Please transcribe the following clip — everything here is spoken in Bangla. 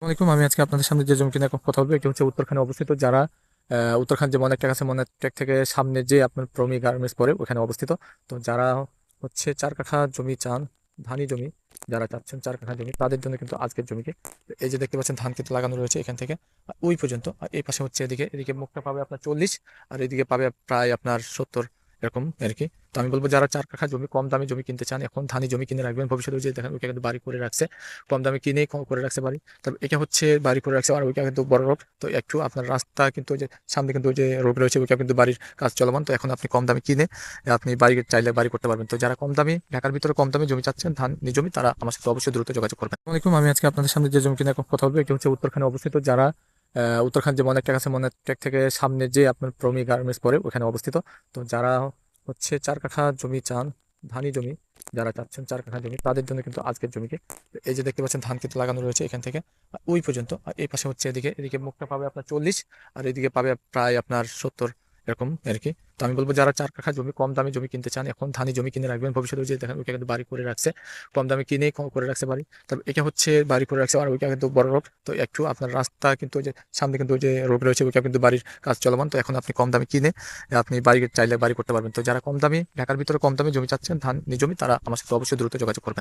আসসালামাইকুম। আমি আজকে আপনাদের সামনে যে জমিটি নিয়ে এখন কথা বলবো এটি হচ্ছে উত্তরখানে অবস্থিত। যারা উত্তরখান যে মনেরটেক আছে, মনেরটেক থেকে সামনে যে আপনার প্রমি গার্মেন্টস পড়ে ওখানে অবস্থিত। তো যারা হচ্ছে 4 কাঠা জমি চান, ধানি জমি, যারা চাচ্ছেন 4 কাঠা জমি তাদের জন্য কিন্তু আজকের জমিকে এই যে দেখতে পাচ্ছেন ধান ক্ষেত লাগানো রয়েছে এখান থেকে ওই পর্যন্ত। আর এই পাশে হচ্ছে এদিকে এদিকে মুখটা পাবে আপনার 40, আর এদিকে পাবে প্রায় আপনার 70, এরকম আর কি। তো আমি বলবো যারা 4 কাঠা জমি কম দামে জমি কিনতে চান এখন ধানি জমি কিনে রাখবেন, ভবিষ্যতে ওই যে দেখেন ওইখানে কিন্তু বাড়ি করে রাখছে, কম দামে কিনে করে রাখছে বাড়ি। তবে এটা হচ্ছে বাড়ি করে রাখছে, আর ওইটা কিন্তু বড় রোড। তো একটু আপনার রাস্তা কিন্তু ওই যে সামনে কিন্তু ওই যে রোড রয়েছে, ওইটা কিন্তু বাড়ির কাজ চলমান। তো এখন আপনি কম দামে কিনে আপনি বাড়ি চাইলে বাড়ি করতে পারবেন। তো যারা কম দামি ঢাকার ভিতরে কম দামে জমি চাচ্ছেন ধান জমি, তারা আমার সাথে অবশ্যই দ্রুত যোগাযোগ করবেন। আসসালামাইকুম। আমি আজকে আপনাদের সামনে যে জমিটি নিয়ে এখন কথা বলবো এটি হচ্ছে উত্তরখানে অবস্থিত। যারা উত্তরখান যে মনেরটেক আছে, মনেরটেক থেকে সামনে যে আপনার প্রমি গার্মেন্টস পড়ে ওখানে অবস্থিত। তো যারা হচ্ছে 4 কাঠা জমি চান, ধানি জমি, যারা চাচ্ছেন 4 কাঠা জমি তাদের জন্য কিন্তু আজকের জমিকে এই যে দেখতে পাচ্ছেন ধান ক্ষেত লাগানো রয়েছে এখান থেকে ওই পর্যন্ত। আর এই পাশে হচ্ছে এদিকে এদিকে মুখটা পাবে আপনার 40, আর এদিকে পাবে প্রায় আপনার 70, এরকম আর কি। তো আমি বলবো যারা 4 কাঠা জমি কম দামে জমি কিনতে চান এখন ধানি জমি কিনে রাখবেন, ভবিষ্যতে ওই যে দেখেন ওইটা কিন্তু বাড়ি করে রাখছে, কম দামে কিনে করে রাখছে বাড়ি। তবে এটা হচ্ছে বাড়ি করে রাখছে, আর ওইটা কিন্তু বড় রোড। তো একটু আপনার রাস্তা কিন্তু ওই যে সামনে কিন্তু ওই যে রোড রয়েছে, ওইটা কিন্তু বাড়ির কাজ চলমান। তো এখন আপনি কম দামে কিনে আপনি বাড়ি চাইলে বাড়ি করতে পারবেন। তো যারা কম দামি ঢাকার ভিতরে কম দামে জমি চাচ্ছেন ধান জমি, তারা আমার সাথে অবশ্যই দ্রুত যোগাযোগ করবেন।